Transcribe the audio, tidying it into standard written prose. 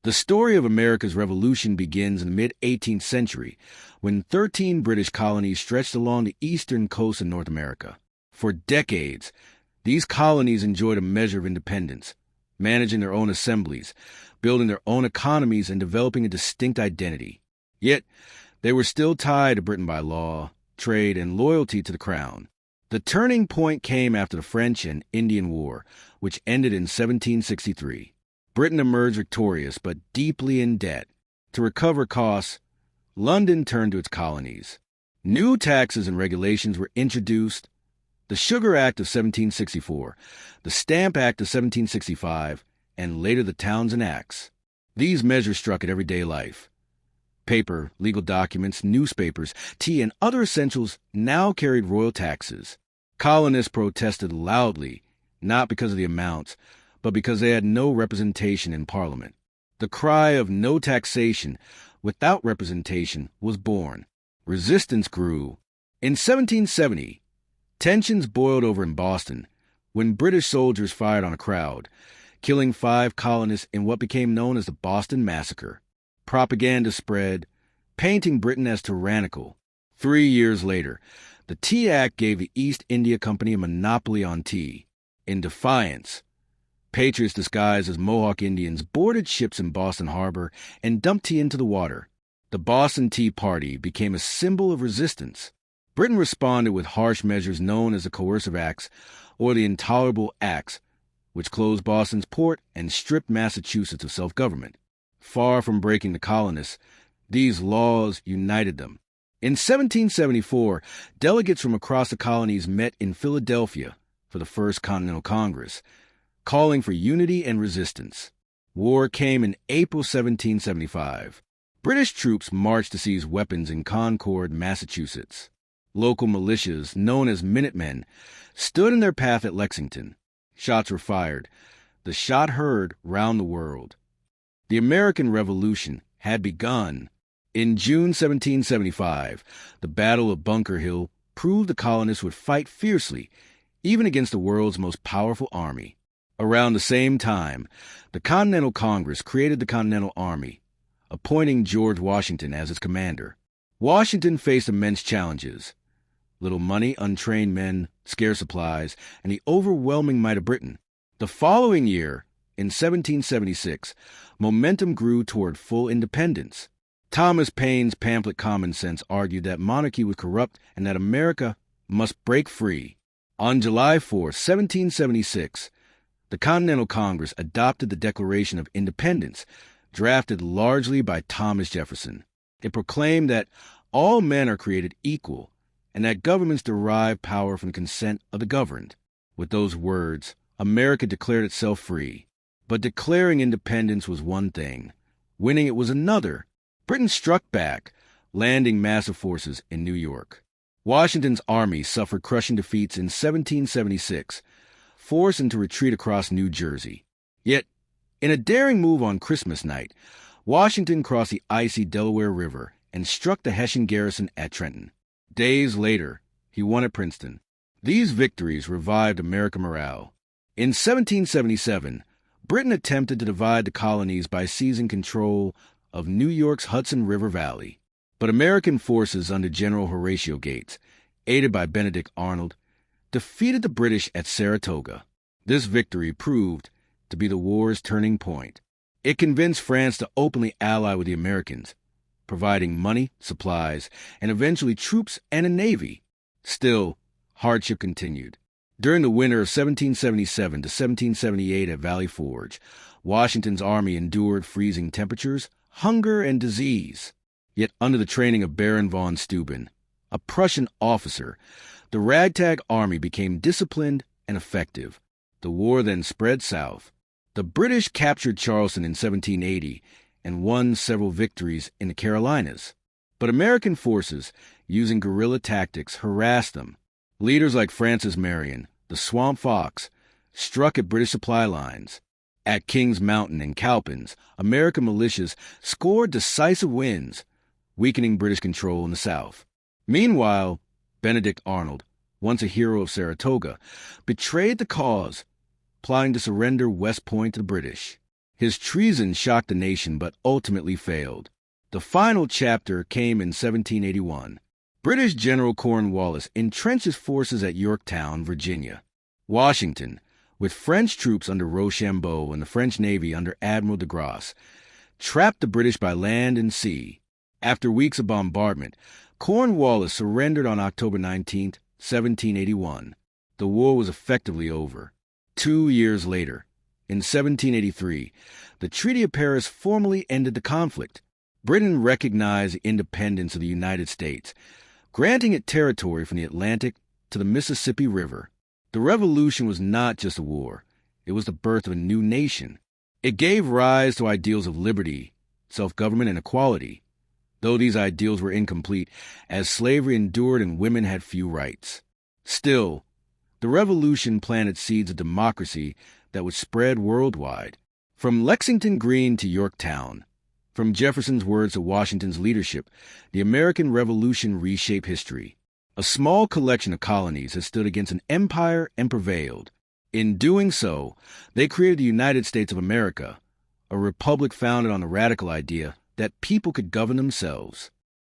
The story of America's Revolution begins in the mid-18th century, when 13 British colonies stretched along the eastern coast of North America. For decades, these colonies enjoyed a measure of independence, managing their own assemblies, building their own economies, and developing a distinct identity. Yet, they were still tied to Britain by law, trade, and loyalty to the crown. The turning point came after the French and Indian War, which ended in 1763. Britain emerged victorious, but deeply in debt. To recover costs, London turned to its colonies. New taxes and regulations were introduced. The Sugar Act of 1764, the Stamp Act of 1765, and later the Townshend Acts. These measures struck at everyday life. Paper, legal documents, newspapers, tea, and other essentials now carried royal taxes. Colonists protested loudly, not because of the amounts, but because they had no representation in Parliament. The cry of no taxation without representation was born. Resistance grew. In 1770, tensions boiled over in Boston when British soldiers fired on a crowd, killing 5 colonists in what became known as the Boston Massacre. Propaganda spread, painting Britain as tyrannical. 3 years later, the Tea Act gave the East India Company a monopoly on tea. In defiance, patriots disguised as Mohawk Indians boarded ships in Boston Harbor and dumped tea into the water. The Boston Tea Party became a symbol of resistance. Britain responded with harsh measures known as the Coercive Acts or the Intolerable Acts, which closed Boston's port and stripped Massachusetts of self-government. Far from breaking the colonists, these laws united them. In 1774, delegates from across the colonies met in Philadelphia for the First Continental Congress, calling for unity and resistance. War came in April 1775. British troops marched to seize weapons in Concord, Massachusetts. Local militias, known as Minutemen, stood in their path at Lexington. Shots were fired. The shot heard round the world. The American Revolution had begun. In June 1775, the Battle of Bunker Hill proved the colonists would fight fiercely, even against the world's most powerful army. Around the same time, the Continental Congress created the Continental Army, appointing George Washington as its commander. Washington faced immense challenges: little money, untrained men, scarce supplies, and the overwhelming might of Britain. The following year, in 1776, momentum grew toward full independence. Thomas Paine's pamphlet Common Sense argued that monarchy was corrupt and that America must break free. On July 4, 1776, the Continental Congress adopted the Declaration of Independence, drafted largely by Thomas Jefferson. It proclaimed that all men are created equal and that governments derive power from the consent of the governed. With those words, America declared itself free. But declaring independence was one thing. Winning it was another. Britain struck back, landing massive forces in New York. Washington's army suffered crushing defeats in 1776, forcing to retreat across New Jersey. Yet, in a daring move on Christmas night, Washington crossed the icy Delaware River and struck the Hessian garrison at Trenton. Days later, he won at Princeton. These victories revived American morale. In 1777, Britain attempted to divide the colonies by seizing control of New York's Hudson River Valley. But American forces under General Horatio Gates, aided by Benedict Arnold, defeated the British at Saratoga. This victory proved to be the war's turning point. It convinced France to openly ally with the Americans, providing money, supplies, and eventually troops and a navy. Still, hardship continued. During the winter of 1777 to 1778 at Valley Forge, Washington's army endured freezing temperatures, hunger, and disease. Yet under the training of Baron von Steuben, a Prussian officer, the ragtag army became disciplined and effective. The war then spread south. The British captured Charleston in 1780 and won several victories in the Carolinas. But American forces, using guerrilla tactics, harassed them. Leaders like Francis Marion, the Swamp Fox, struck at British supply lines. At Kings Mountain and Cowpens, American militias scored decisive wins, weakening British control in the South. Meanwhile, Benedict Arnold, once a hero of Saratoga, betrayed the cause, plotting to surrender West Point to the British. His treason shocked the nation but ultimately failed. The final chapter came in 1781. British General Cornwallis entrenched his forces at Yorktown, Virginia. Washington, with French troops under Rochambeau and the French Navy under Admiral de Grasse, trapped the British by land and sea. After weeks of bombardment, Cornwallis surrendered on October 19, 1781. The war was effectively over. 2 years later, in 1783, the Treaty of Paris formally ended the conflict. Britain recognized the independence of the United States, granting it territory from the Atlantic to the Mississippi River. The Revolution was not just a war. It was the birth of a new nation. It gave rise to ideals of liberty, self-government, and equality, though these ideals were incomplete, as slavery endured and women had few rights. Still, the Revolution planted seeds of democracy that would spread worldwide. From Lexington Green to Yorktown, from Jefferson's words to Washington's leadership, the American Revolution reshaped history. A small collection of colonies has stood against an empire and prevailed. In doing so, they created the United States of America, a republic founded on the radical idea that people could govern themselves.